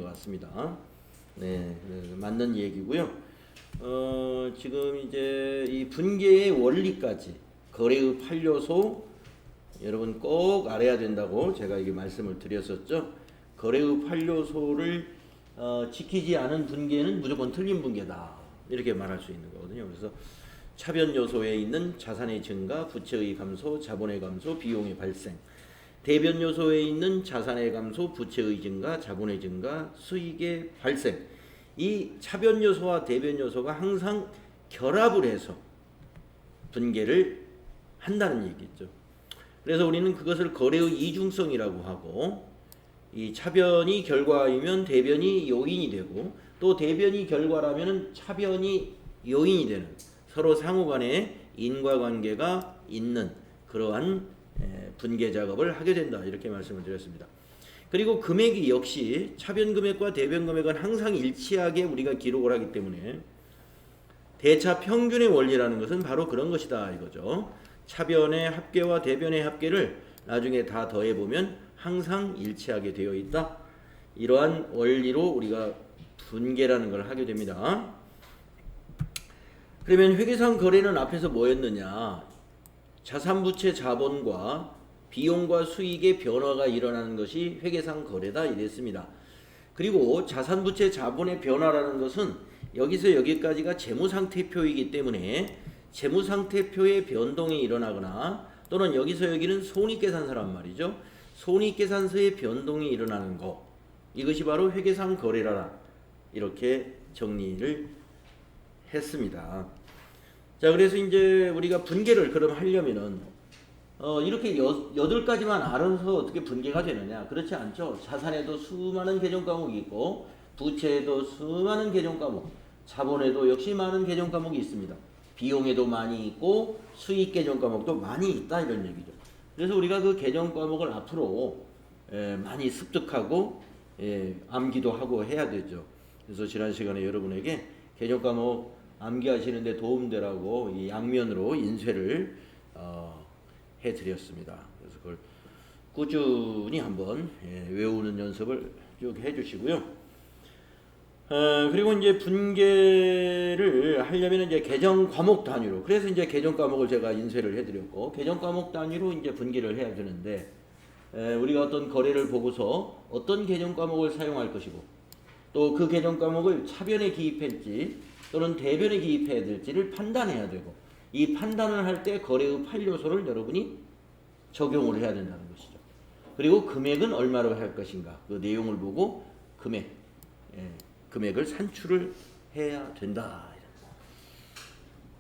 같습니다. 네, 맞는 얘기고요. 지금 이제 이 분계의 원리까지 거래의 8요소 여러분 꼭 알아야 된다고 제가 이게 말씀을 드렸었죠. 거래의 8요소를 지키지 않은 분계는 무조건 틀린 분계다. 이렇게 말할 수 있는 거거든요. 그래서 차변 요소에 있는 자산의 증가, 부채의 감소, 자본의 감소, 비용의 발생. 대변 요소에 있는 자산의 감소, 부채의 증가, 자본의 증가, 수익의 발생. 이 차변 요소와 대변 요소가 항상 결합을 해서 분계를 한다는 얘기죠. 그래서 우리는 그것을 거래의 이중성이라고 하고, 이 차변이 결과이면 대변이 요인이 되고, 또 대변이 결과라면 차변이 요인이 되는 서로 상호간에 인과관계가 있는 그러한 분계 작업을 하게 된다. 이렇게 말씀을 드렸습니다. 그리고 금액이 역시 차변 금액과 대변 금액은 항상 일치하게 우리가 기록을 하기 때문에 대차 평균의 원리라는 것은 바로 그런 것이다 이거죠. 차변의 합계와 대변의 합계를 나중에 다 더해보면 항상 일치하게 되어 있다. 이러한 원리로 우리가 분계라는 걸 하게 됩니다. 그러면 회계상 거래는 앞에서 뭐였느냐? 자산부채 자본과 비용과 수익의 변화가 일어나는 것이 회계상 거래다 이랬습니다. 그리고 자산부채 자본의 변화라는 것은 여기서 여기까지가 재무상태표이기 때문에 재무상태표의 변동이 일어나거나 또는 여기서 여기는 손익계산서란 말이죠. 손익계산서의 변동이 일어나는 것, 이것이 바로 회계상 거래라 이렇게 정리를 했습니다. 자, 그래서 이제 우리가 분계를 그럼 하려면은 이렇게 8가지만 알아서 어떻게 분계가 되느냐? 그렇지 않죠. 자산에도 수많은 계정 과목이 있고, 부채에도 수많은 계정 과목, 자본에도 역시 많은 계정 과목이 있습니다. 비용에도 많이 있고, 수익 계정 과목도 많이 있다 이런 얘기죠. 그래서 우리가 그 계정 과목을 앞으로 많이 습득하고 암기도 하고 해야 되죠. 그래서 지난 시간에 여러분에게 계정 과목 암기하시는데 도움되라고 이 양면으로 인쇄를 해드렸습니다. 그래서 그걸 꾸준히 한번 외우는 연습을 쭉 해주시고요. 그리고 이제 분계를 하려면 이제 계정 과목 단위로, 그래서 이제 계정 과목을 제가 인쇄를 해드렸고, 계정 과목 단위로 이제 분계를 해야 되는데, 우리가 어떤 거래를 보고서 어떤 계정 과목을 사용할 것이고, 또 그 계정 과목을 차변에 기입할지 또는 대변에 기입해야 될지를 판단해야 되고, 이 판단을 할 때 거래의 8요소를 여러분이 적용을 해야 된다는 것이죠. 그리고 금액은 얼마로 할 것인가, 그 내용을 보고 금액을 산출을 해야 된다.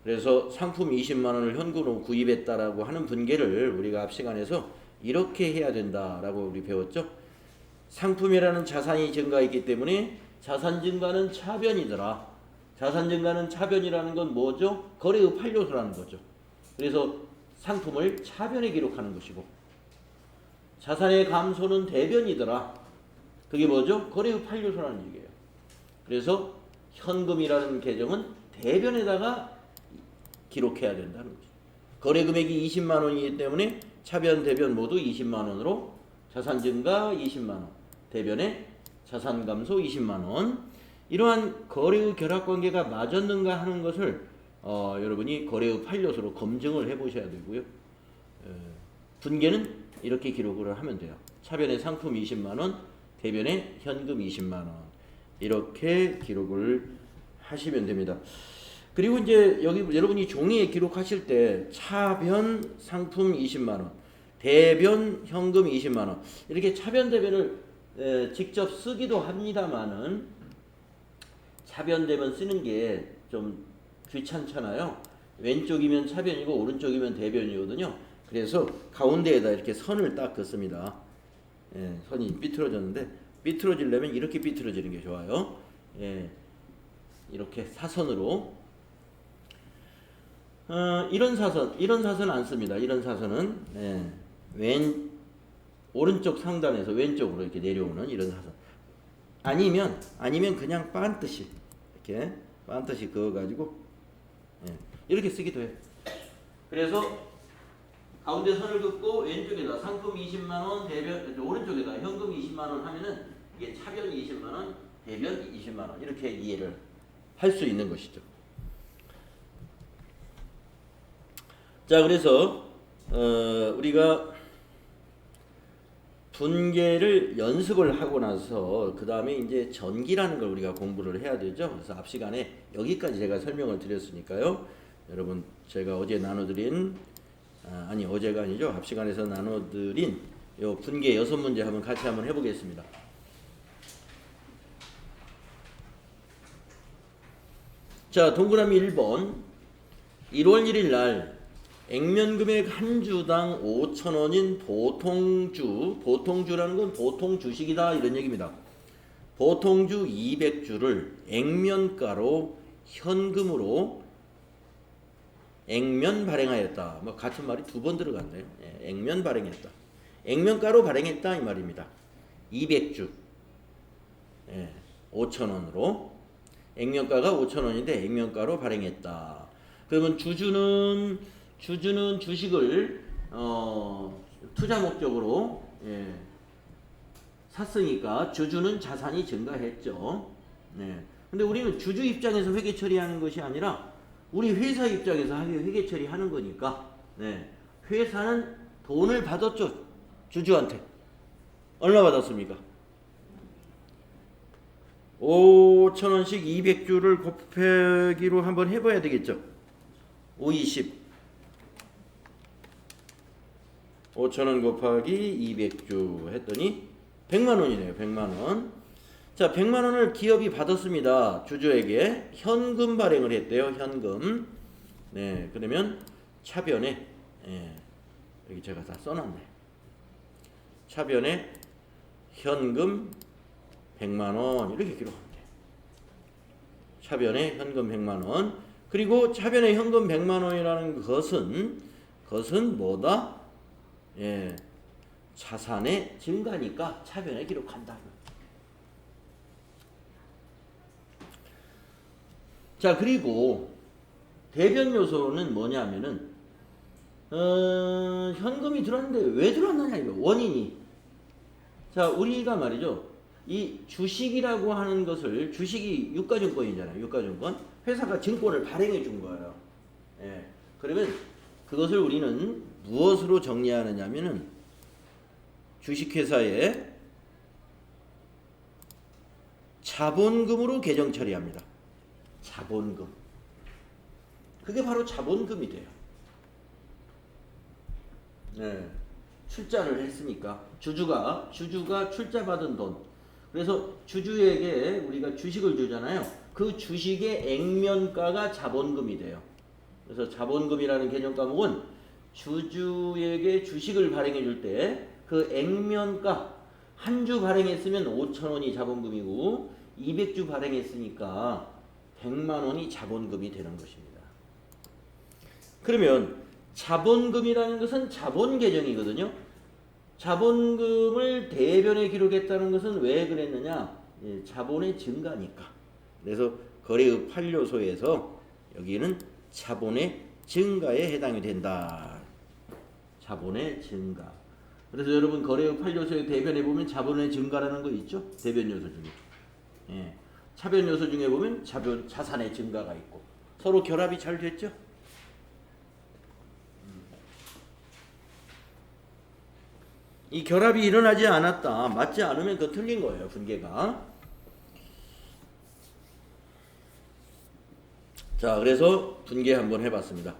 그래서 상품 20만원을 현금으로 구입했다라고 하는 분계를 우리가 앞 시간에서 이렇게 해야 된다라고 우리 배웠죠. 상품이라는 자산이 증가했기 때문에 자산 증가는 차변이더라. 자산 증가는 차변이라는 건 뭐죠? 거래의 8요소라는 거죠. 그래서 상품을 차변에 기록하는 것이고, 자산의 감소는 대변이더라. 그게 뭐죠? 거래의 8요소라는 얘기예요. 그래서 현금이라는 계정은 대변에다가 기록해야 된다는 거죠. 거래 금액이 20만 원이기 때문에 차변, 대변 모두 20만 원으로 자산 증가 20만 원, 대변에 자산 감소 20만 원. 이러한 거래의 결합관계가 맞았는가 하는 것을 여러분이 거래의 8요소로 검증을 해보셔야 되고요. 분계는 이렇게 기록을 하면 돼요. 차변에 상품 20만 원, 대변에 현금 20만 원. 이렇게 기록을 하시면 됩니다. 그리고 이제 여기 여러분이 종이에 기록하실 때 차변 상품 20만 원, 대변 현금 20만 원, 이렇게 차변 대변을 직접 쓰기도 합니다만은 차변 대변 쓰는 게 좀 귀찮잖아요. 왼쪽이면 차변이고 오른쪽이면 대변이거든요. 그래서 가운데에다 이렇게 선을 딱 긋습니다. 선이 삐뚤어졌는데, 삐뚤어지려면 이렇게 삐뚤어지는 게 좋아요. 이렇게 사선으로. 이런 사선 안 씁니다. 이런 사선은 오른쪽 상단에서 왼쪽으로 이렇게 내려오는 이런 사선. 아니면 그냥 반듯이 이렇게 반듯이 그어가지고 이렇게 쓰기도 해요. 그래서 가운데 선을 긋고 왼쪽에다 상품 20만 원, 대변 오른쪽에다 현금 20만 원 하면은 이게 차변 20만 원, 대변 20만 원 이렇게 이해를 할 수 있는 것이죠. 자, 그래서 우리가 분계를 연습을 하고 나서 그 다음에 이제 전기라는 걸 우리가 공부를 해야 되죠. 그래서 앞 시간에 여기까지 제가 설명을 드렸으니까요. 여러분 제가 어제 나눠드린 아니 어제가 아니죠. 앞 시간에서 나눠드린 요 분계 6문제 한번 같이 한번 해보겠습니다. 자, 동그라미 1번 1월 1일 날 액면금액 한 주당 5,000원인 보통주라는 건 보통 주식이다 이런 얘기입니다. 보통주 200주를 액면가로 현금으로 액면 발행하였다. 뭐 같은 말이 두 번 들어갔네요. 예, 액면 발행했다. 액면가로 발행했다 이 말입니다. 200주 5,000원으로 액면가가 5,000원인데 액면가로 발행했다. 그러면 주주는 주식을 투자 목적으로 샀으니까 주주는 자산이 증가했죠. 네. 근데 우리는 주주 입장에서 회계 처리하는 것이 아니라 우리 회사 입장에서 회계 처리하는 거니까 네. 회사는 돈을 받았죠. 주주한테. 얼마 받았습니까? 5,000원씩 200주를 곱하기로 한번 해봐야 되겠죠. 520 5,000원 곱하기 200주 했더니 100만원이네요. 100만원. 자, 100만원을 기업이 받았습니다. 주주에게 현금 발행을 했대요. 현금. 네, 그러면 차변에 여기 제가 다 써놨네. 차변에 현금 100만원 이렇게 기록하면 돼요. 차변에 현금 100만원. 그리고 차변에 현금 100만원이라는 것은 뭐다? 자산의 증가니까 차변에 기록한다. 자, 그리고 대변 요소는 뭐냐면은 현금이 들어왔는데 왜 들어왔느냐 이거 원인이. 자, 우리가 말이죠. 이 주식이라고 하는 것을 주식이 유가증권이잖아요. 유가증권. 회사가 증권을 발행해 준 거예요. 그러면 그것을 우리는 무엇으로 정리하느냐면은 주식회사에 자본금으로 계정 처리합니다. 자본금. 그게 바로 자본금이 돼요. 출자를 했으니까 주주가 출자 받은 돈. 그래서 주주에게 우리가 주식을 주잖아요. 그 주식의 액면가가 자본금이 돼요. 그래서 자본금이라는 개념 과목은 주주에게 주식을 발행해 줄 때 그 액면가 한 주 발행했으면 5,000원이 자본금이고 200주 발행했으니까 100만원이 자본금이 되는 것입니다. 그러면 자본금이라는 것은 자본 계정이거든요. 자본금을 대변에 기록했다는 것은 왜 그랬느냐? 자본의 증가니까. 그래서 거래의 판료소에서 여기는 자본의 증가에 해당이 된다. 자본의 증가. 그래서 여러분 거래의 판료소의 대변에 보면 자본의 증가라는 거 있죠? 대변 요소 중에. 차변 요소 중에 보면 자산의 증가가 있고 서로 결합이 잘 됐죠? 이 결합이 일어나지 않았다. 맞지 않으면 그거 틀린 거예요. 분계가. 자, 그래서 분계 한번 해봤습니다.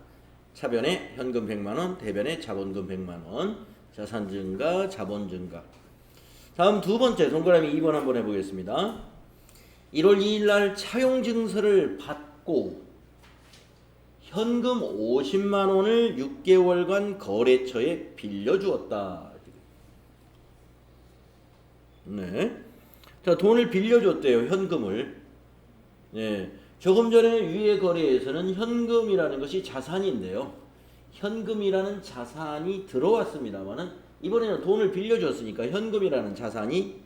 차변에 현금 100만원, 대변에 자본금 100만원, 자산 증가, 자본 증가. 다음 두 번째 동그라미 2번 한번 해보겠습니다. 1월 2일 날 차용 증서를 받고 현금 50만 원을 6개월간 거래처에 빌려주었다. 네. 자, 돈을 빌려줬대요. 현금을. 네. 조금 전에 위의 거래에서는 현금이라는 것이 자산인데요. 현금이라는 자산이 들어왔습니다만은 이번에는 돈을 빌려줬으니까 현금이라는 자산이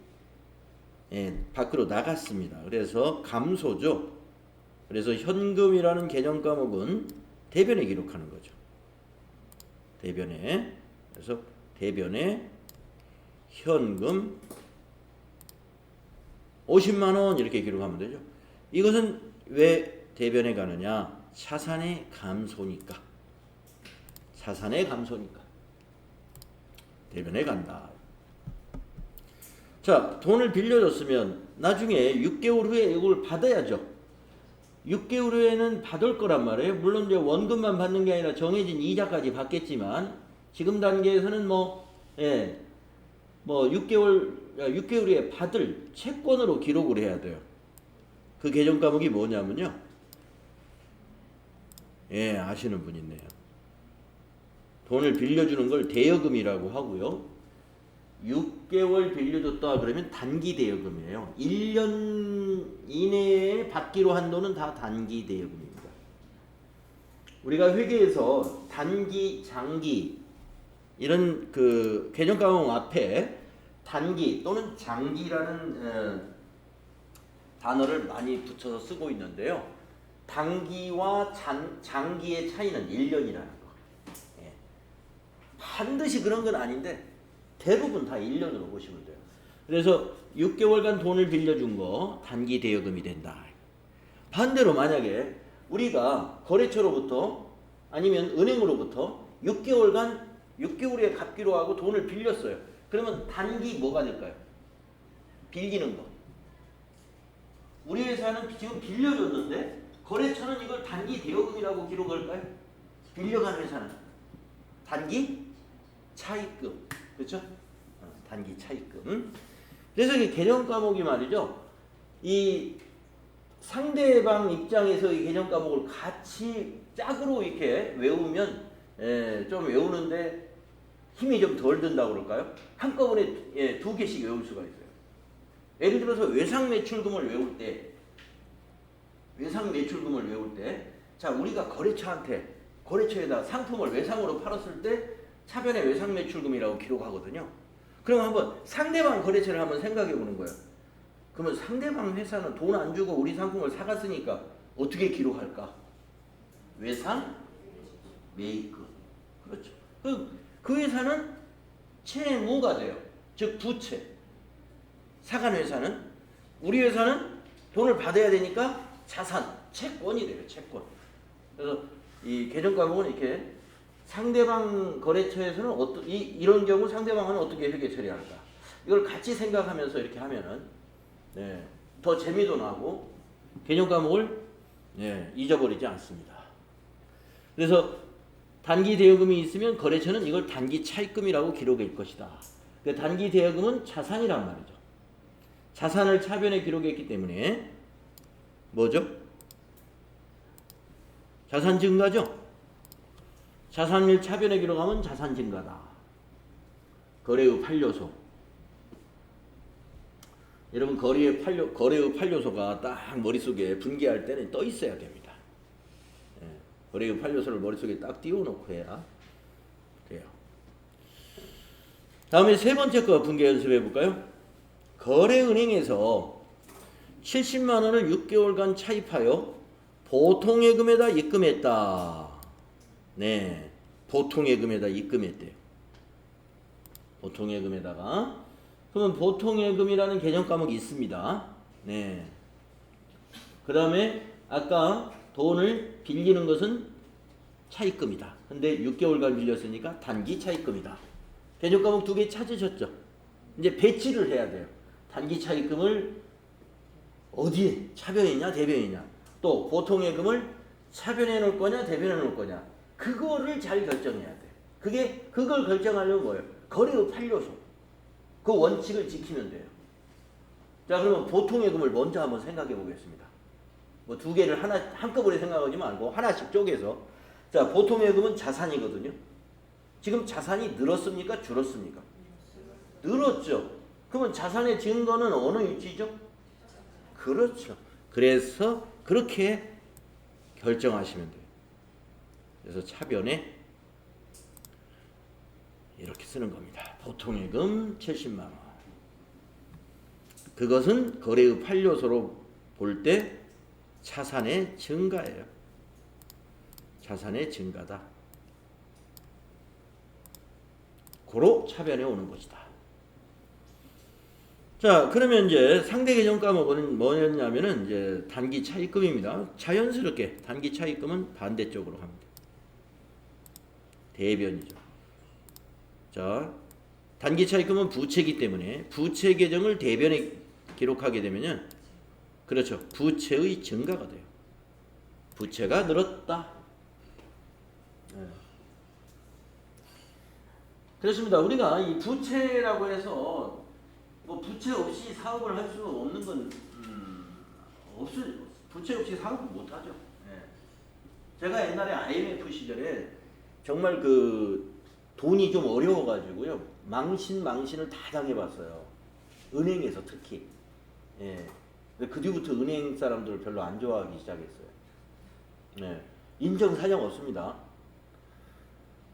밖으로 나갔습니다. 그래서 감소죠. 그래서 현금이라는 개념 과목은 대변에 기록하는 거죠. 대변에. 그래서 대변에 현금 50만 원 이렇게 기록하면 되죠. 이것은 왜 대변에 가느냐? 자산의 감소니까. 자산의 감소니까 대변에 간다. 자, 돈을 빌려줬으면 나중에 6개월 후에 이걸 받아야죠. 6개월 후에는 받을 거란 말이에요. 물론 이제 원금만 받는 게 아니라 정해진 이자까지 받겠지만 지금 단계에서는 뭐 6개월 후에 받을 채권으로 기록을 해야 돼요. 그 개정 과목이 뭐냐면요. 아시는 분 있네요. 돈을 빌려주는 걸 대여금이라고 하고요. 6개월 빌려줬다 그러면 단기 대여금이에요. 1년 이내에 받기로 한 돈은 다 단기 대여금입니다. 우리가 회계에서 단기, 장기 이런 그 개정 과목 앞에 단기 또는 장기라는 단어를 많이 붙여서 쓰고 있는데요. 단기와 장기의 차이는 1년이라는 거. 반드시 그런 건 아닌데 대부분 다 1년으로 보시면 돼요. 그래서 6개월간 돈을 빌려준 거 단기 대여금이 된다. 반대로 만약에 우리가 거래처로부터 아니면 은행으로부터 6개월에 갚기로 하고 돈을 빌렸어요. 그러면 단기 뭐가 될까요? 빌리는 거. 우리 회사는 지금 빌려줬는데 거래처는 이걸 단기 대여금이라고 기록할까요? 빌려간 회사는 단기 차입금. 그렇죠? 단기 차입금. 그래서 이 개정 과목이 말이죠. 이 상대방 입장에서 이 개정 과목을 같이 짝으로 이렇게 외우면 좀 외우는데 힘이 좀 덜 든다고 그럴까요? 한꺼번에 2개씩 외울 수가 있어요. 예를 들어서 외상 매출금을 외울 때 자, 우리가 거래처에다 상품을 외상으로 팔았을 때 차변의 외상 매출금이라고 기록하거든요. 그럼 한번 상대방 거래처를 한번 생각해 보는 거예요. 그러면 상대방 회사는 돈 안 주고 우리 상품을 사갔으니까 어떻게 기록할까? 외상 매입금. 그렇죠. 그 회사는 채무가 돼요. 즉 부채. 사간 회사는, 우리 회사는 돈을 받아야 되니까 자산, 채권이 돼요. 채권. 그래서 이 개정 과목은 이렇게 상대방 거래처에서는 이런 경우 상대방은 어떻게 회계 처리할까? 이걸 같이 생각하면서 이렇게 하면은 더 재미도 나고 개정 과목을 잊어버리지 않습니다. 그래서 단기 대여금이 있으면 거래처는 이걸 단기 차입금이라고 기록할 것이다. 그 단기 대여금은 자산이란 말이죠. 자산을 차변에 기록했기 때문에 뭐죠? 자산 증가죠. 자산을 차변에 기록하면 자산 증가다. 거래의 판료소. 여러분 거래의 판료소가 딱 머릿속에 분기할 때는 떠 있어야 됩니다. 거래의 판료소를 머릿속에 딱 띄워놓고 해야 돼요. 다음에 세 번째 거 분기 연습해 볼까요? 거래은행에서 70만 원을 6개월간 차입하여 보통예금에다 입금했다. 보통예금에다 입금했대요. 보통예금에다가. 그러면 보통예금이라는 개정 과목이 있습니다. 그 다음에 아까 돈을 빌리는 것은 차입금이다. 근데 6개월간 빌렸으니까 단기 차입금이다. 개정 과목 2개 찾으셨죠? 이제 배치를 해야 돼요. 단기 차입금을 어디에? 차변이냐 대변이냐. 또 보통예금을 차변에 놓을 거냐 대변에 놓을 거냐. 그거를 잘 결정해야 돼. 그걸 결정하려면 뭐예요? 거래의 판료소. 그 원칙을 지키면 돼요. 자, 그러면 보통예금을 먼저 한번 생각해 보겠습니다. 뭐 2개를 한꺼번에 생각하지 말고 하나씩 쪼개서. 자, 보통예금은 자산이거든요. 지금 자산이 늘었습니까? 줄었습니까? 늘었죠. 그러면 자산의 증거는 어느 위치죠? 그렇죠. 그래서 그렇게 결정하시면 돼요. 그래서 차변에 이렇게 쓰는 겁니다. 보통예금 70만 원. 그것은 거래의 판료소로 볼 때 자산의 증가예요. 자산의 증가다. 고로 차변에 오는 것이다. 자, 그러면 이제 상대 계정 과목은 뭐였냐면은 이제 단기 차입금입니다. 자연스럽게 단기 차입금은 반대쪽으로 합니다. 대변이죠. 자, 단기 차입금은 부채이기 때문에 부채 계정을 대변에 기록하게 되면요, 그렇죠, 부채의 증가가 돼요. 부채가 늘었다. 네. 그렇습니다. 우리가 이 부채라고 해서 뭐 부채 없이 사업을 할 수 없는 건 부채 없이 사업을 못 하죠. 예. 제가 옛날에 IMF 시절에 정말 그 돈이 좀 어려워가지고요, 망신을 다 당해봤어요. 은행에서 특히. 예. 그 뒤부터 은행 사람들을 별로 안 좋아하기 시작했어요. 예. 인정 사정 없습니다.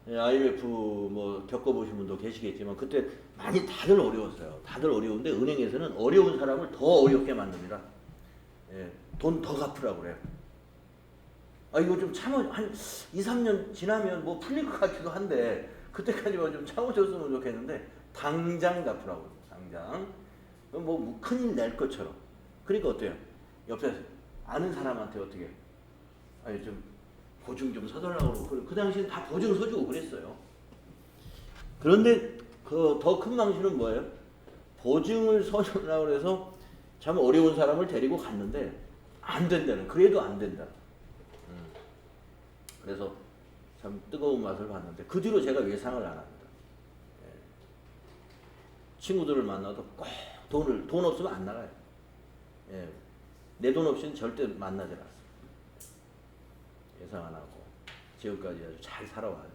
IMF 뭐 겪어보신 분도 계시겠지만 그때 많이 다들 어려웠어요. 다들 어려운데 은행에서는 어려운 사람을 더 어렵게 만듭니다. 예, 돈 더 갚으라고 그래요. 아, 이거 좀 한 2, 3년 지나면 뭐 풀릴 것 같기도 한데 그때까지만 좀 참아줬으면 좋겠는데 당장 갚으라고. 당장. 뭐 큰일 날 것처럼. 그러니까 어때요? 옆에서 아는 사람한테 어떻게, 아니 좀 보증 좀 서달라고 그러고, 그 당시엔 다 보증 서주고 그랬어요. 그런데 그 더 큰 망신은 뭐예요? 보증을 서주려고 그래서 참 어려운 사람을 데리고 갔는데 안 된다는, 그래도 안 된다. 그래서 참 뜨거운 맛을 봤는데 그 뒤로 제가 예상을 안 합니다. 예. 친구들을 만나도 꼭 돈 없으면 안 나가요. 예. 내 돈 없이는 절대 만나지 않았어요. 예상 안 하고 지금까지 아주 잘 살아와요.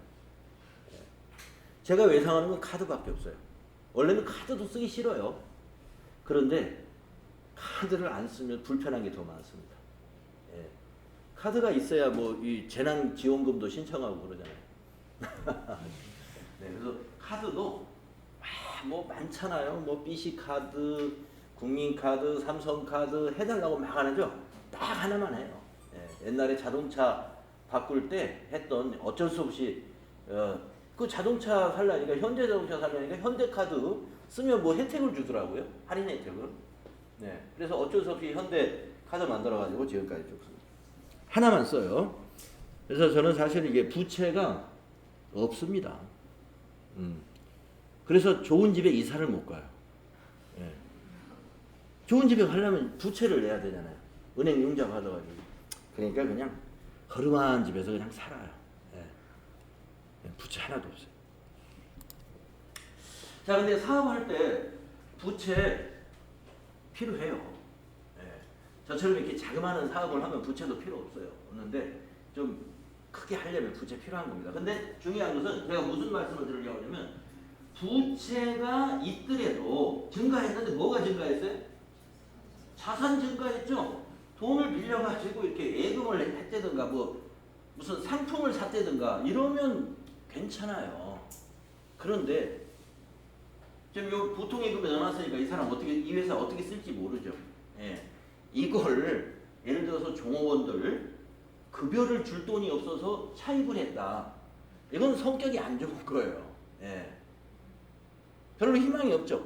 예. 제가 예상하는 건 카드밖에 없어요. 원래는 카드도 쓰기 싫어요. 그런데 카드를 안 쓰면 불편한 게 더 많습니다. 예. 카드가 있어야 뭐 이 재난 지원금도 신청하고 그러잖아요. 네, 그래서 카드도 뭐 많잖아요. 뭐 BC 카드, 국민카드, 삼성카드 해달라고 막 안 하죠. 딱 하나만 해요. 예. 옛날에 자동차 바꿀 때 했던, 어쩔 수 없이 그 자동차 살려니까, 현대자동차 살려니까 현대카드 쓰면 뭐 혜택을 주더라고요. 할인 혜택을. 네, 그래서 어쩔 수 없이 현대카드 만들어가지고 지금까지 쭉 씁니다. 하나만 써요. 그래서 저는 사실 이게 부채가 없습니다. 그래서 좋은 집에 이사를 못 가요. 예. 좋은 집에 가려면 부채를 내야 되잖아요. 은행 융자 받아가지고. 그러니까 그냥 허름한 집에서 그냥 살아요. 예. 부채 하나도 없어요. 자, 근데 사업할 때 부채 필요해요. 예. 저처럼 이렇게 자그마한 사업을 하면 부채도 필요 없어요. 없는데 좀 크게 하려면 부채 필요한 겁니다. 근데 중요한 것은 제가 무슨 말씀을 드리려고 하냐면, 부채가 있더라도 증가했는데 뭐가 증가했어요? 자산 증가했죠. 돈을 빌려가지고 이렇게 예금을 했다든가 뭐 무슨 상품을 샀다든가 이러면 괜찮아요. 그런데 지금 요 보통 예금에 넣어놨으니까 이 사람 어떻게, 이 회사 어떻게 쓸지 모르죠. 예. 이걸 예를 들어서 종업원들 급여를 줄 돈이 없어서 차입을 했다. 이건 성격이 안 좋은 거예요. 예. 별로 희망이 없죠.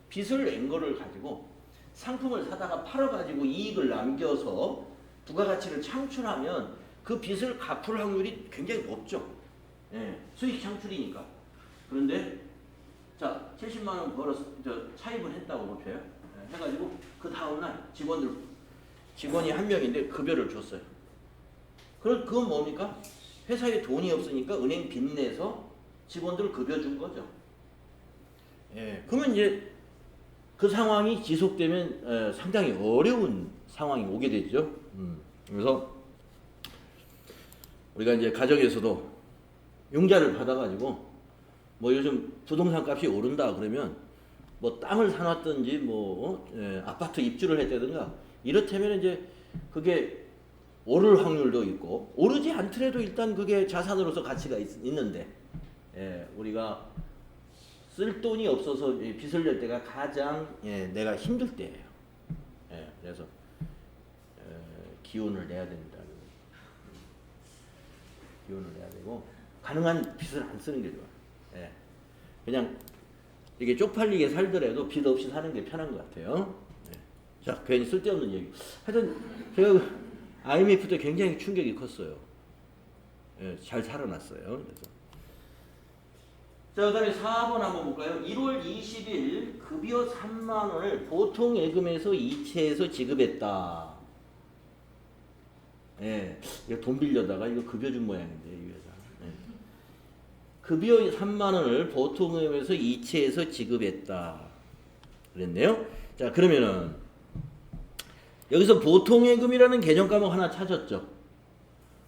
빚을 낸 거를 가지고 상품을 사다가 팔아가지고 이익을 남겨서 부가가치를 창출하면 그 빚을 갚을 확률이 굉장히 높죠. 예. 수익 창출이니까. 그런데 자, 70만 원 벌어서 차입을 했다고 봅시요. 예. 해가지고 그 다음날 직원이 한 명인데 급여를 줬어요. 그건 뭡니까? 회사에 돈이 없으니까 은행 빚내서 직원들 급여 준 거죠. 예, 그러면 이제 그 상황이 지속되면 상당히 어려운 상황이 오게 되죠. 그래서 우리가 이제 가정에서도 융자를 받아가지고 뭐 요즘 부동산 값이 오른다 그러면 뭐 땅을 사놨든지 뭐 아파트 입주를 했다든가 이렇다면 이제 그게 오를 확률도 있고, 오르지 않더라도 일단 그게 자산으로서 가치가 있는데, 예, 우리가 쓸 돈이 없어서 빚을 낼 때가 가장 내가 힘들 때예요. 예, 그래서 기운을 내야 됩니다. 기운을 내야 되고 가능한 빚을 안 쓰는 게 좋아요. 예, 그냥 이게 쪽팔리게 살더라도 빚 없이 사는 게 편한 것 같아요. 네. 자, 괜히 쓸데없는 얘기. 하여튼 제가 IMF 때 굉장히 충격이 컸어요. 네, 잘 살아났어요. 그래서. 자, 그 다음에 4번 한번 볼까요? 1월 20일 급여 3만 원을 보통 예금에서 이체해서 지급했다. 예, 이거 돈 빌려다가 이거 급여 준 모양인데, 이 회사. 예. 급여 3만 원을 보통 예금에서 이체해서 지급했다. 그랬네요. 자, 그러면은 여기서 보통 예금이라는 개정 과목 하나 찾았죠.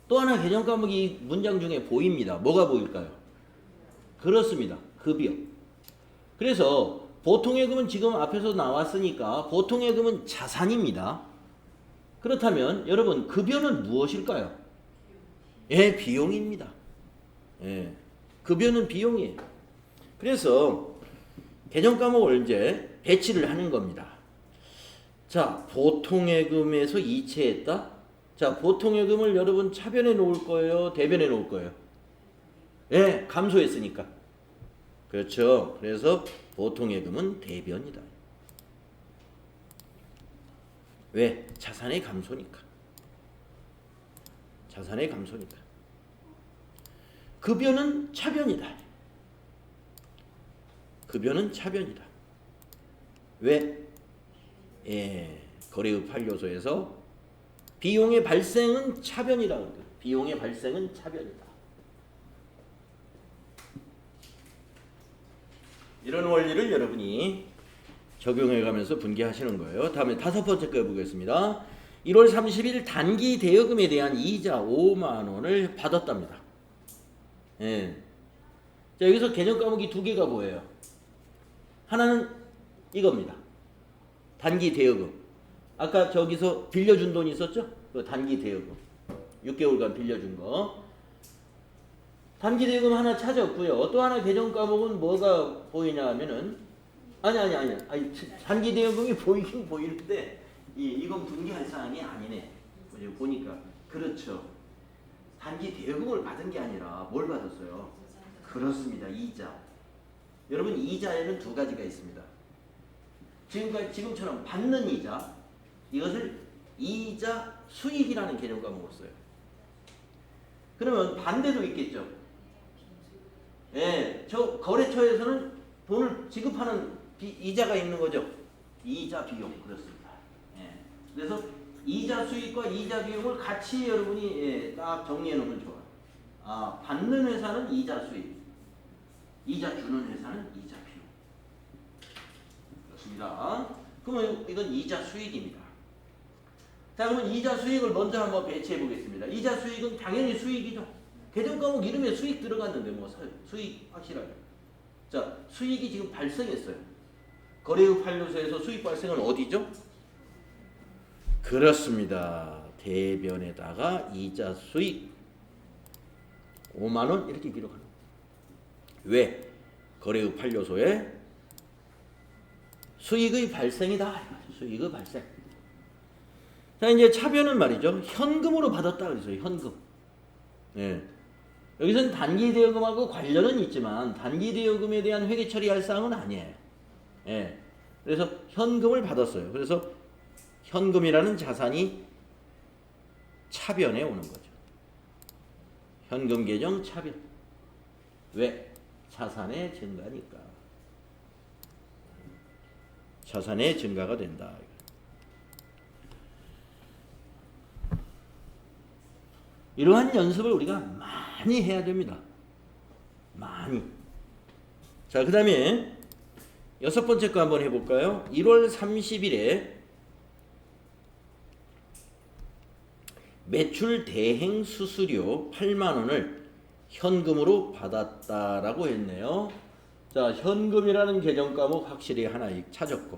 또 하나 개정 과목이 문장 중에 보입니다. 뭐가 보일까요? 그렇습니다. 급여. 그래서 보통예금은 지금 앞에서 나왔으니까 보통예금은 자산입니다. 그렇다면 여러분 급여는 무엇일까요? 예, 비용입니다. 예, 급여는 비용이에요. 그래서 개정 과목을 이제 배치를 하는 겁니다. 자, 보통예금에서 이체했다. 자, 보통예금을 여러분 차변에 놓을 거예요? 대변에 놓을 거예요? 예, 감소했으니까. 그렇죠. 그래서 보통예금은 대변이다. 왜? 자산의 감소니까. 자산의 감소니까. 급여는 차변이다. 급여는 차변이다. 왜? 예, 거래의 판료소에서 비용의 발생은 차변이라고 합니다. 비용의 발생은 차변이다. 이런 원리를 여러분이 적용해 가면서 분개하시는 거예요. 다음에 5번째 거 보겠습니다. 1월 30일 단기 대여금에 대한 이자 5만 원을 받았답니다. 예. 자, 여기서 개정 과목이 두 개가 보여요. 하나는 이겁니다. 단기 대여금. 아까 저기서 빌려준 돈 있었죠? 그 단기 대여금. 6개월간 빌려준 거. 단기 대여금 하나 찾았고요. 또 하나 개정 과목은 뭐가 보이냐 하면은 아니 단기 대여금이 보이긴 보이는데 이건 분개할 사항이 아니네. 보니까 그렇죠. 단기 대여금을 받은 게 아니라 뭘 받았어요? 그렇습니다. 이자. 여러분 이자에는 두 가지가 있습니다. 지금처럼 받는 이자, 이것을 이자 수익이라는 개정 과목을 써요. 그러면 반대도 있겠죠. 예, 저 거래처에서는 돈을 지급하는 이자가 있는 거죠. 이자 비용 그렇습니다. 예, 그래서 이자 수익과 이자 비용을 같이 여러분이 딱 정리해 놓으면 좋아요. 아, 받는 회사는 이자 수익, 이자 주는 회사는 이자 비용. 그렇습니다. 그러면 이건 이자 수익입니다. 자, 그러면 이자 수익을 먼저 한번 배치해 보겠습니다. 이자 수익은 당연히 수익이죠. 개정 과목 이름에 수익 들어갔는데 뭐 수익 확실하게. 자, 수익이 지금 발생했어요. 거래의 판료소에서 수익 발생은 어디죠? 그렇습니다. 대변에다가 이자 수익 5만 원 이렇게 기록하는 거예요. 왜? 거래의 판료소에 수익의 발생이다. 수익의 발생. 자, 이제 차변은 말이죠. 현금으로 받았다 그랬어요. 현금. 예. 여기서는 단기 대여금하고 관련은 있지만 단기 대여금에 대한 회계 처리할 사항은 아니에요. 예. 그래서 현금을 받았어요. 그래서 현금이라는 자산이 차변에 오는 거죠. 현금 계정 차변. 왜? 자산의 증가니까. 자산의 증가가 된다. 이러한 연습을 우리가 많이 해야 됩니다. 많이. 자, 그 다음에 6번째 거 한번 해볼까요? 1월 30일에 매출 대행 수수료 8만 원을 현금으로 받았다라고 했네요. 자, 현금이라는 개정 과목 확실히 하나 찾았고,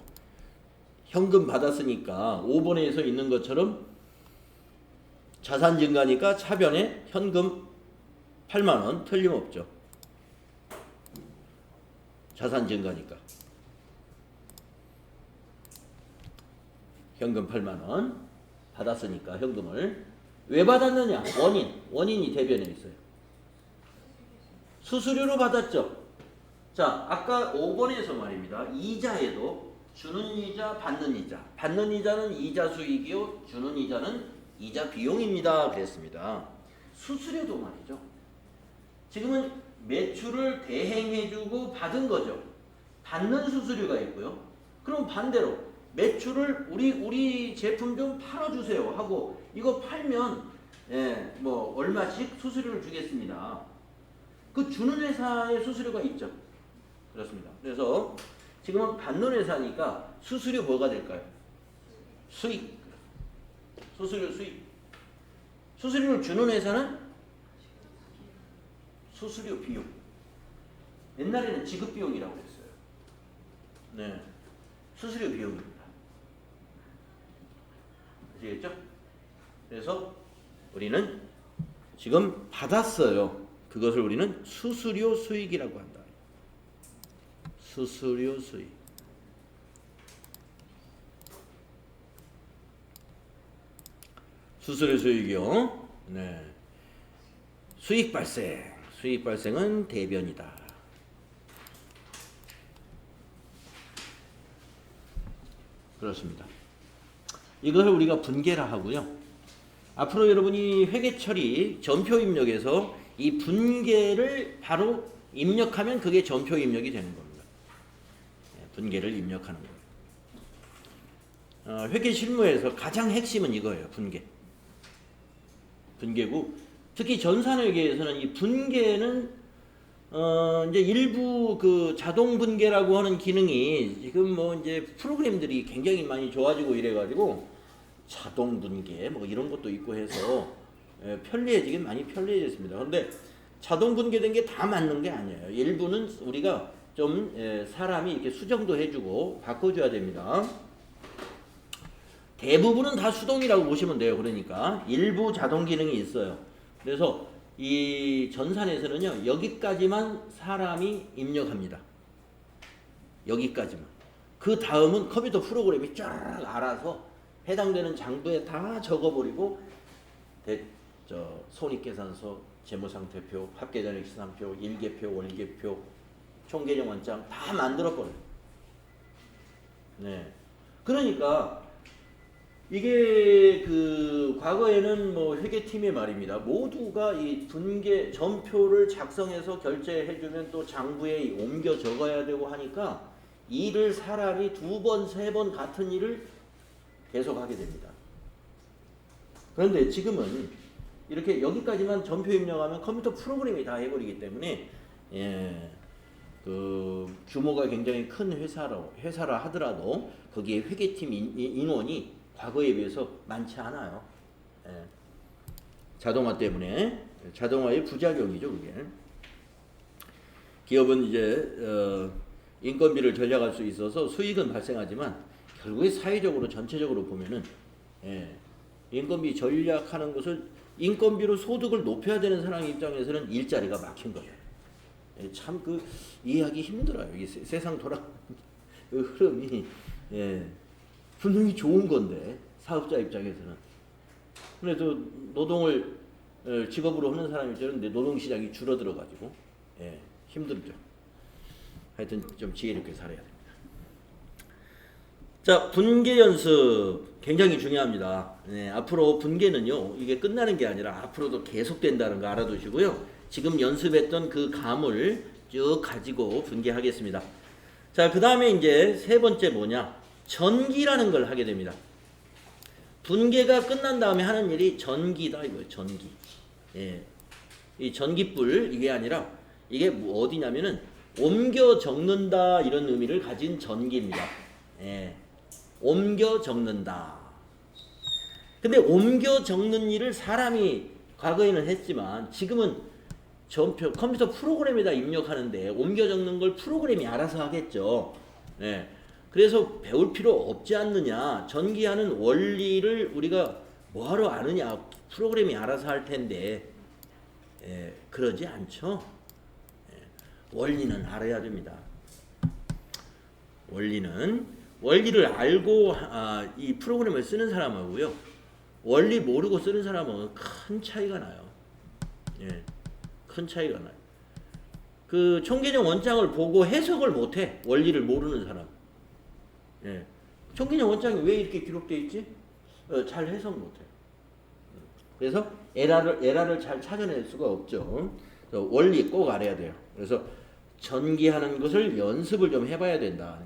현금 받았으니까 5번에서 있는 것처럼 자산 증가니까 차변에 현금 8만 원 틀림없죠. 자산 증가니까. 현금 8만 원 받았으니까 현금을. 왜 받았느냐? 원인이 대변에 있어요. 수수료로 받았죠. 자, 아까 5번에서 말입니다. 이자에도 주는 이자, 받는 이자. 받는 이자는 이자 수익이요. 주는 이자는 이자 비용입니다. 그랬습니다. 수수료도 말이죠. 지금은 매출을 대행해주고 받은 거죠. 받는 수수료가 있고요. 그럼 반대로 매출을 우리 제품 좀 팔아주세요 하고 이거 팔면 뭐 얼마씩 수수료를 주겠습니다. 그 주는 회사의 수수료가 있죠. 그렇습니다. 그래서 지금은 받는 회사니까 수수료 뭐가 될까요? 수익. 수수료 수익. 수수료를 주는 회사는 수수료 비용. 옛날에는 지급 비용이라고 했어요. 네. 수수료 비용입니다. 아시겠죠? 그래서 우리는 지금 받았어요. 그것을 우리는 수수료 수익이라고 한다. 수수료 수익. 수수료 수익이요. 네. 수익 발생. 수익 발생은 대변이다. 그렇습니다. 이것을 우리가 분계라 하고요. 앞으로 여러분이 회계 처리 전표 입력에서 이 분계를 바로 입력하면 그게 전표 입력이 되는 겁니다. 분계를 입력하는 거예요. 회계 실무에서 가장 핵심은 이거예요. 분계고 특히 전산회계에서는 이 분계는 이제 일부 그 자동 분계라고 하는 기능이 지금 뭐 이제 프로그램들이 굉장히 많이 좋아지고 이래가지고 자동 분계 뭐 이런 것도 있고 해서 편리해지긴 많이 편리해졌습니다. 그런데 자동 분계된 게 다 맞는 게 아니에요. 일부는 우리가 좀 사람이 이렇게 수정도 해주고 바꿔줘야 됩니다. 대부분은 다 수동이라고 보시면 돼요. 그러니까 일부 자동 기능이 있어요. 그래서 이 전산에서는요, 여기까지만 사람이 입력합니다. 여기까지만. 그 다음은 컴퓨터 프로그램이 쫙 알아서 해당되는 장부에 다 적어버리고 손익계산서, 재무상태표, 합계전액시산표, 일계표, 월계표, 총계정원장 다 만들어버려요. 네. 그러니까 이게 그 과거에는 뭐 회계팀의 말입니다. 모두가 이 분계 전표를 작성해서 결제해주면 또 장부에 옮겨 적어야 되고 하니까 일을 사람이 2번, 3번 같은 일을 계속 하게 됩니다. 그런데 지금은 이렇게 여기까지만 전표 입력하면 컴퓨터 프로그램이 다 해버리기 때문에 그 규모가 굉장히 큰 회사라 하더라도 거기에 회계팀 인원이 과거에 비해서 많지 않아요. 자동화 때문에 자동화의 부작용이죠, 그게. 기업은 이제 인건비를 절약할 수 있어서 수익은 발생하지만 결국에 사회적으로 전체적으로 보면은 인건비 절약하는 것을 인건비로 소득을 높여야 되는 사람 입장에서는 일자리가 막힌 거예요. 참 그 이해하기 힘들어요. 이 세상 돌아가는 그 흐름이 분명히 좋은 건데 사업자 입장에서는. 그래도 노동을 직업으로 하는 사람 입장에는 노동시장이 줄어들어 가지고 힘들죠. 하여튼 좀 지혜롭게 살아야 됩니다. 자, 분계 연습 굉장히 중요합니다. 앞으로 분계는요, 이게 끝나는 게 아니라 앞으로도 계속된다는 거 알아두시고요. 지금 연습했던 그 감을 쭉 가지고 분계하겠습니다. 자, 그 다음에 이제 세 번째 뭐냐? 전기라는 걸 하게 됩니다. 분계가 끝난 다음에 하는 일이 전기다 이거예요. 전기. 이 전기불 이게 아니라 이게 뭐 어디냐면은 옮겨 적는다 이런 의미를 가진 전기입니다. 옮겨 적는다. 근데 옮겨 적는 일을 사람이 과거에는 했지만 지금은 전표 컴퓨터 프로그램에다 입력하는데 옮겨 적는 걸 프로그램이 알아서 하겠죠. 그래서 배울 필요 없지 않느냐. 전기하는 원리를 우리가 뭐하러 아느냐. 프로그램이 알아서 할 텐데 그러지 않죠. 원리는 알아야 됩니다. 원리를 알고 이 프로그램을 쓰는 사람하고요, 원리 모르고 쓰는 사람은 큰 차이가 나요. 큰 차이가 나요. 그 총계정 원장을 보고 해석을 못해. 원리를 모르는 사람. 예. 총계정 원장이 왜 이렇게 기록되어 있지? 잘 해석 못해. 그래서 에라를 잘 찾아낼 수가 없죠. 원리 꼭 알아야 돼요. 그래서 전기하는 것을 연습을 좀 해봐야 된다.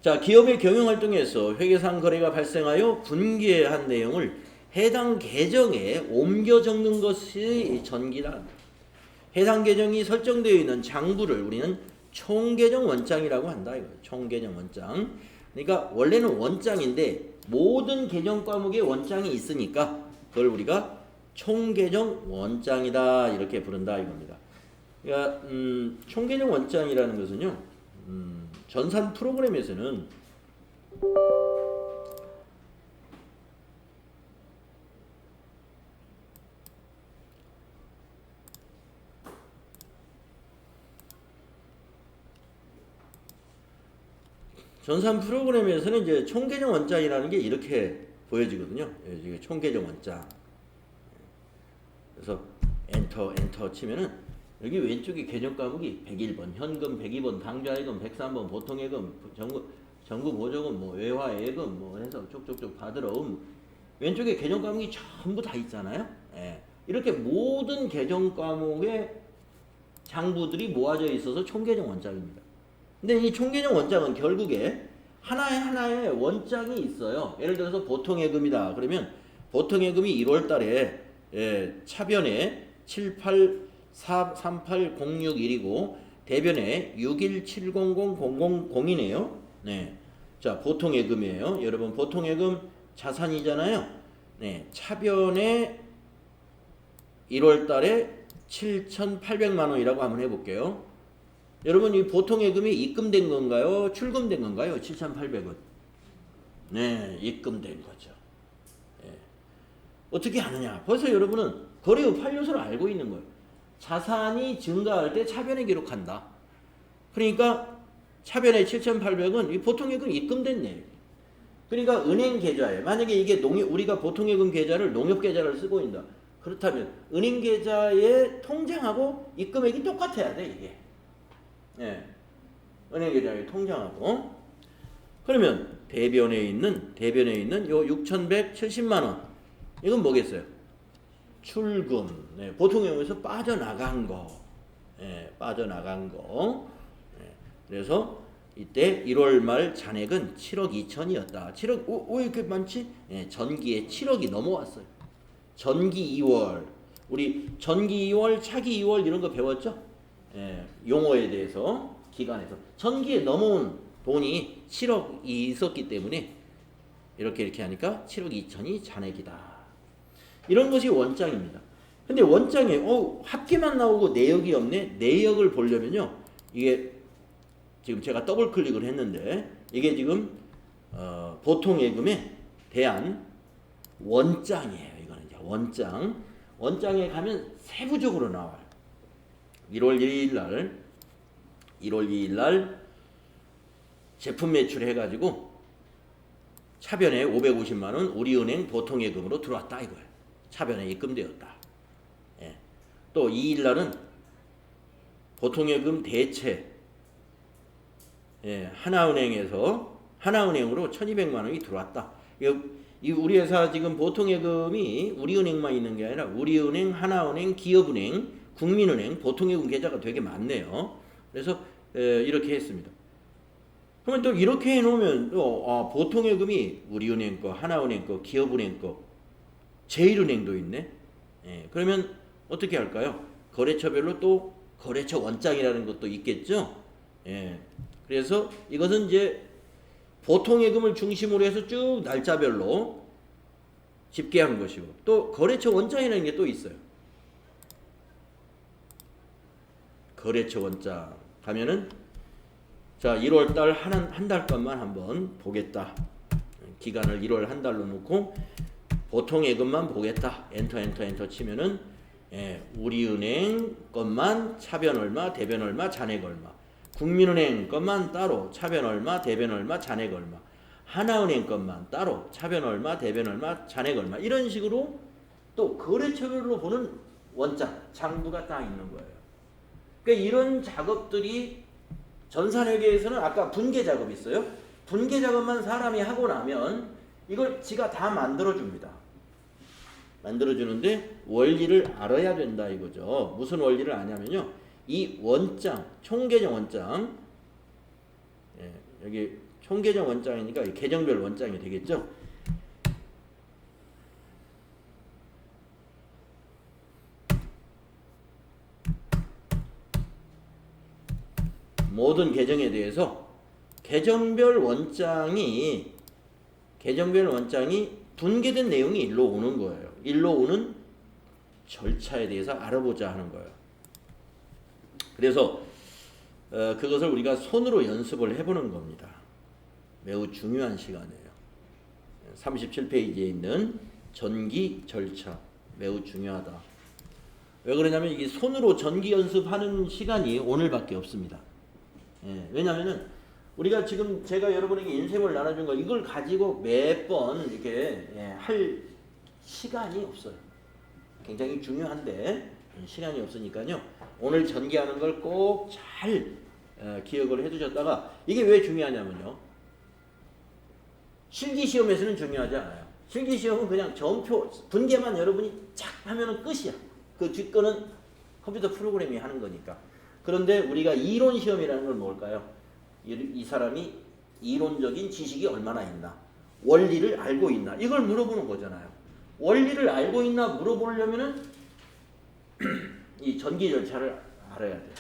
자, 기업의 경영활동에서 회계상 거래가 발생하여 분기한 내용을 해당 계정에 옮겨 적는 것이 전기다. 해당 계정이 설정되어 있는 장부를 우리는 총계정 원장이라고 한다. 이거예요. 총계정 원장. 그러니까 원래는 원장인데 모든 계정 과목에 원장이 있으니까 그걸 우리가 총계정 원장이다 이렇게 부른다 이겁니다. 그러니까 총계정 원장이라는 것은요. 전산 프로그램에서는 이제 총계정 원장이라는 게 이렇게 보여지거든요. 이게 총계정 원장. 그래서 엔터 치면은 여기 왼쪽에 계정 과목이 101번, 현금 102번, 당좌예금 103번, 보통예금, 정부 보조금, 뭐 외화예금 뭐 해서 쪽쪽쪽 받으러 왼쪽에 계정 과목이 전부 다 있잖아요. 예. 이렇게 모든 계정 과목의 장부들이 모아져 있어서 총계정 원장입니다. 근데 이 총계정 원장은 결국에 하나의 원장이 있어요. 예를 들어서 보통예금이다. 그러면 보통예금이 1월 달에 차변에 7838061이고 대변에 6170000이네요. 네. 자, 보통예금이에요. 여러분 보통예금 자산이잖아요. 네. 차변에 1월 달에 7,800만 원이라고 한번 해볼게요. 여러분 이 보통예금이 입금된 건가요? 출금된 건가요? 7,800원. 네, 입금된 거죠. 네. 어떻게 아느냐? 벌써 여러분은 거래후 판료서를 알고 있는 거예요. 자산이 증가할 때 차변에 기록한다. 그러니까 차변에 7,800원 이 보통예금 입금됐네. 그러니까 은행 계좌에 만약에 이게 우리가 보통예금 계좌를 농협계좌를 쓰고 있다. 그렇다면 은행 계좌의 통장하고 입금액이 똑같아야 돼 이게. 예. 은행 계좌의 통장하고. 그러면 대변에 있는 요 6,170만 원. 이건 뭐겠어요? 출금. 네. 보통예금에서 빠져나간 거. 예. 빠져나간 거. 예. 그래서 이때 1월 말 잔액은 7억 2천이었다. 7억 왜 이렇게 많지? 예. 전기에 7억이 넘어왔어요. 전기 2월. 우리 전기 2월, 차기 2월 이런 거 배웠죠? 예, 용어에 대해서 기간에서 전기에 넘어온 돈이 7억이 있었기 때문에 이렇게 하니까 7억 2천이 잔액이다. 이런 것이 원장입니다. 근데 원장에 합계만 나오고 내역이 없네. 내역을 보려면요. 이게 지금 제가 더블 클릭을 했는데 이게 지금 보통예금에 대한 원장이에요. 이거는 이제 원장에 가면 세부적으로 나와요. 1월 2일 날 제품 매출해가지고 차변에 550만 원 우리은행 보통예금으로 들어왔다 이거예요. 차변에 입금되었다. 예. 또 2일 날은 보통예금 대체 하나은행으로 1,200만 원이 들어왔다. 이 우리 회사 지금 보통예금이 우리은행만 있는 게 아니라 우리은행, 하나은행, 기업은행, 국민은행, 보통예금 계좌가 되게 많네요. 그래서 이렇게 했습니다. 그러면 또 이렇게 해놓으면 또 보통예금이 우리은행 거, 하나은행 거, 기업은행 거, 제일은행도 있네. 그러면 어떻게 할까요? 거래처별로 또 거래처 원장이라는 것도 있겠죠. 그래서 이것은 이제 보통예금을 중심으로 해서 쭉 날짜별로 집계한 것이고 또 거래처 원장이라는 게 또 있어요. 거래처 원장 가면은 자 1월달 한 달 것만 한번 보겠다. 기간을 1월 한 달로 놓고 보통예금만 보겠다. 엔터 치면은 우리은행 것만 차변 얼마, 대변 얼마, 잔액 얼마. 국민은행 것만 따로 차변 얼마, 대변 얼마, 잔액 얼마. 하나은행 것만 따로 차변 얼마, 대변 얼마, 잔액 얼마. 이런 식으로 또 거래처별로 보는 원장, 장부가 딱 있는 거예요. 그러니까 이런 작업들이 전산회계에서는 아까 분계 작업이 있어요. 분계 작업만 사람이 하고 나면 이걸 지가 다 만들어줍니다. 만들어주는데 원리를 알아야 된다 이거죠. 무슨 원리를 아냐면요. 이 원장, 총계정 원장, 여기 총계정 원장이니까 계정별 원장이 되겠죠. 모든 계정에 대해서 계정별 원장이 분계된 내용이 일로 오는 거예요. 일로 오는 절차에 대해서 알아보자 하는 거예요. 그래서 그것을 우리가 손으로 연습을 해보는 겁니다. 매우 중요한 시간이에요. 37페이지에 있는 전기 절차 매우 중요하다. 왜 그러냐면 이게 손으로 전기 연습하는 시간이 오늘밖에 없습니다. 왜냐면은 우리가 지금 제가 여러분에게 인생을 나눠준 거 이걸 가지고 매번 이렇게 할 시간이 없어요. 굉장히 중요한데 시간이 없으니까요. 오늘 전개하는 걸 꼭 잘 기억을 해두셨다가 이게 왜 중요하냐면요. 실기시험에서는 중요하지 않아요. 실기시험은 그냥 점표 분계만 여러분이 착 하면은 끝이야. 그 뒷거는 컴퓨터 프로그램이 하는 거니까. 그런데 우리가 이론 시험이라는 건 뭘까요? 이 사람이 이론적인 지식이 얼마나 있나, 원리를 알고 있나 이걸 물어보는 거잖아요. 원리를 알고 있나 물어보려면은 이 전기 절차를 알아야 돼요.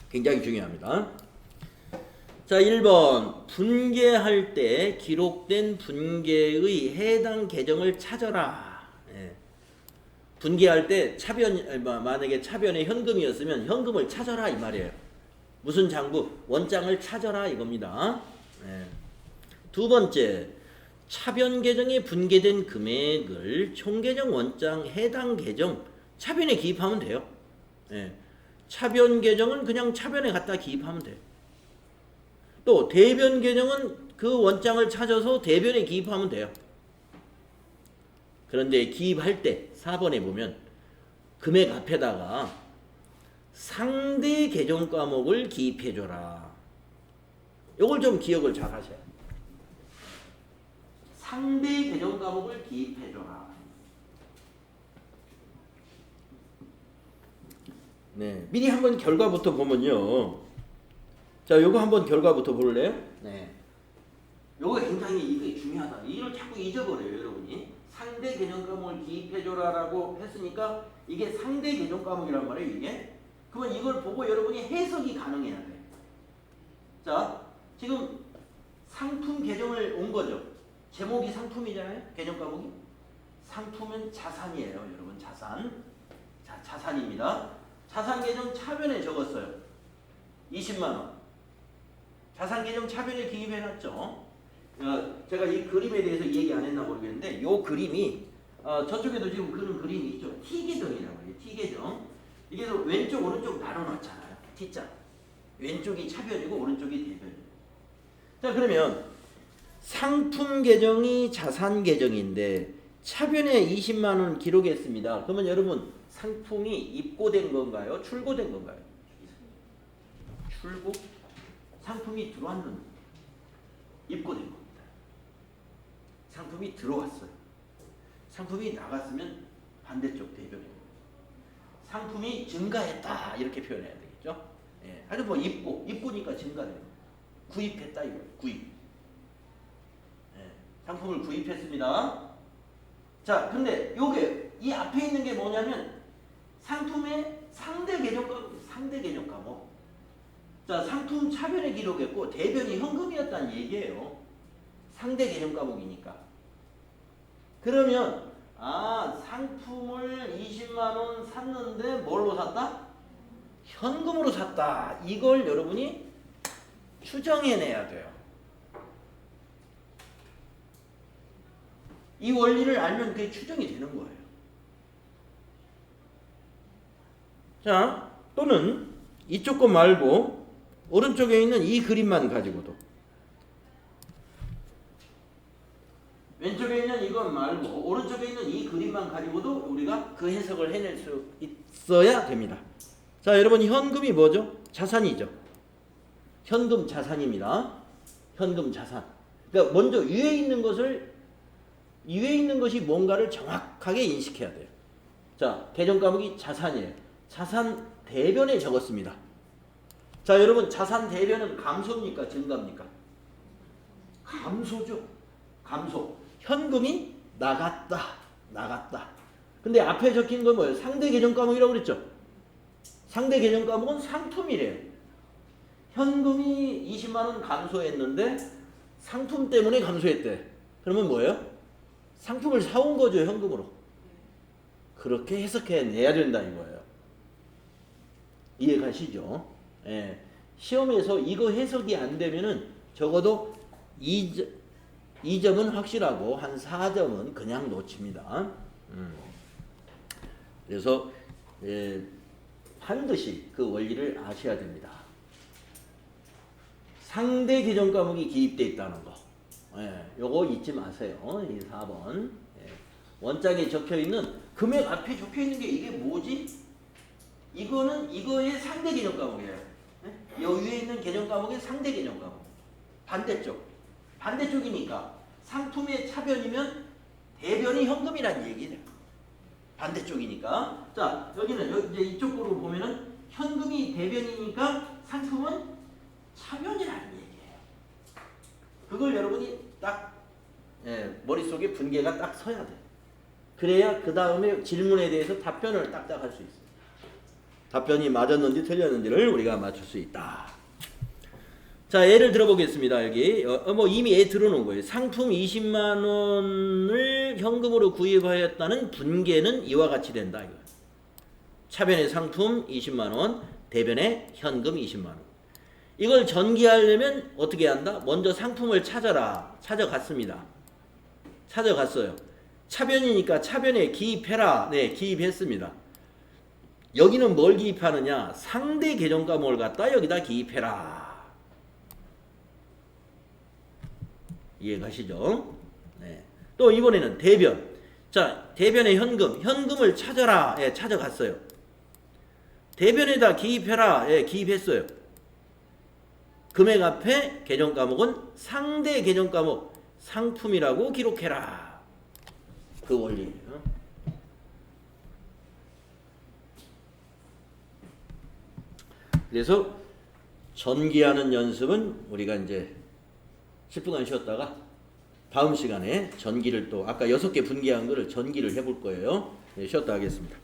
굉장히 중요합니다. 자, 1번 분계할 때 기록된 분계의 해당 계정을 찾아라. 분계할 때 만약에 차변에 현금이었으면 현금을 찾아라 이 말이에요. 무슨 장부? 원장을 찾아라 이겁니다. 두 번째, 차변 계정에 분계된 금액을 총계정 원장 해당 계정 차변에 기입하면 돼요. 차변 계정은 그냥 차변에 갖다 기입하면 돼요. 또 대변 계정은 그 원장을 찾아서 대변에 기입하면 돼요. 그런데 기입할 때 4번에 보면 금액 앞에다가 상대 계정 과목을 기입해줘라. 이걸 좀 기억을 잘 하셔야 돼요. 상대 계정 과목을 기입해줘라. 네, 미리 한번 결과부터 보면요. 자, 요거 한번 결과부터 볼래요? 네. 요거 굉장히 이게 중요하다. 이걸 자꾸 잊어버려요, 여러분이. 상대 계정 과목을 기입해줘라라고 했으니까 이게 상대 계정 과목이란 말이에요, 이게. 그러면 이걸 보고 여러분이 해석이 가능해야 돼. 자, 지금 상품 계정을 온 거죠. 제목이 상품이잖아요. 계정 과목이. 상품은 자산이에요, 여러분. 자산. 자, 자산입니다. 자산 계정 차변에 적었어요. 20만 원. 자산 계정 차변에 기입해놨죠. 제가 이 그림에 대해서 얘기 안 했나 모르겠는데, 이 그림이 저쪽에도 지금 그런 그림이 있죠. T 계정이라고 해요. T 계정. 이게 왼쪽 오른쪽 나눠놨잖아요. T자. 왼쪽이 차변이고 오른쪽이 대변이에요. 자, 그러면 상품 계정이 자산 계정인데 차변에 20만 원 기록했습니다. 그러면 여러분 상품이 입고된 건가요? 출고된 건가요? 출고? 상품이 들어왔는 입고된 겁니다. 상품이 들어왔어요. 상품이 나갔으면 반대쪽 대변입니다. 상품이 증가했다 이렇게 표현해야 되겠죠. 하여튼 뭐 입고니까 증가돼요. 구입했다 이거예요. 구입. 상품을 구입했습니다. 자, 근데 요게 이 앞에 있는 게 뭐냐면 상품의 상대 계정 과목. 자, 상품 차변에 기록했고 대변이 현금이었다는 얘기예요. 상대 계정 과목이니까. 그러면 상품을 20만 원 샀는데 뭘로 샀다? 현금으로 샀다. 이걸 여러분이 추정해내야 돼요. 이 원리를 알면 그게 추정이 되는 거예요. 자, 또는 이쪽 거 말고 오른쪽에 있는 이 그림만 가지고도, 왼쪽에 있는 이것 말고 오른쪽에 있는 이 그림만 가지고도 우리가 그 해석을 해낼 수 있어야 됩니다. 자, 여러분 현금이 뭐죠? 자산이죠. 현금 자산입니다. 현금 자산. 그러니까 먼저 위에 있는 것이 뭔가를 정확하게 인식해야 돼요. 자, 계정 과목이 자산이에요. 자산 대변에 적었습니다. 자, 여러분 자산 대변은 감소입니까? 증가입니까? 감소죠. 감소. 현금이 나갔다. 근데 앞에 적힌 건 뭐예요? 상대 계정 과목이라고 그랬죠. 상대 계정 과목은 상품이래요. 현금이 20만 원 감소했는데 상품 때문에 감소했대. 그러면 뭐예요? 상품을 사온 거죠, 현금으로. 그렇게 해석해내야 된다 이거예요. 이해가시죠? 예. 시험에서 이거 해석이 안 되면은 적어도 2점은 확실하고 한 4점은 그냥 놓칩니다. 그래서 반드시 그 원리를 아셔야 됩니다. 상대 계정 과목이 기입되어 있다는 거. 요거 잊지 마세요. 이 4번. 원장에 적혀있는 금액 앞에 적혀있는 게 이게 뭐지? 이거는 이거의 상대 계정 과목이에요. 요 위에 있는 계정 과목의 상대 계정 과목. 반대쪽이니까 상품의 차변이면 대변이 현금이란 얘기죠. 반대쪽이니까. 자, 여기는 이제 이쪽으로 보면은 현금이 대변이니까 상품은 차변이라는 얘기예요. 그걸 여러분이 딱 머릿속에 분계가 딱 서야 돼. 그래야 그 다음에 질문에 대해서 답변을 딱딱 할 수 있어요. 답변이 맞았는지 틀렸는지를 우리가 맞출 수 있다. 자, 예를 들어보겠습니다. 여기 뭐 이미 예 들어놓은 거예요. 상품 20만 원을 현금으로 구입하였다는 분계는 이와 같이 된다. 이거. 차변의 상품 20만 원, 대변의 현금 20만 원. 이걸 전기하려면 어떻게 한다? 먼저 상품을 찾아라. 찾아갔습니다. 찾아갔어요. 차변이니까 차변에 기입해라. 네, 기입했습니다. 여기는 뭘 기입하느냐? 상대 계정 과목을 갖다 여기다 기입해라. 이해가시죠? 네. 또 이번에는 대변. 자, 대변의 현금을 찾아라. 예, 찾아갔어요. 대변에다 기입해라. 예, 기입했어요. 금액 앞에 계정 과목은 상대 계정 과목 상품이라고 기록해라. 그 원리예요. 그래서 전기하는 연습은 우리가 이제 10분간 쉬었다가 다음 시간에 전기를 또 아까 6개 분기한 거를 전기를 해볼 거예요. 네, 쉬었다 하겠습니다.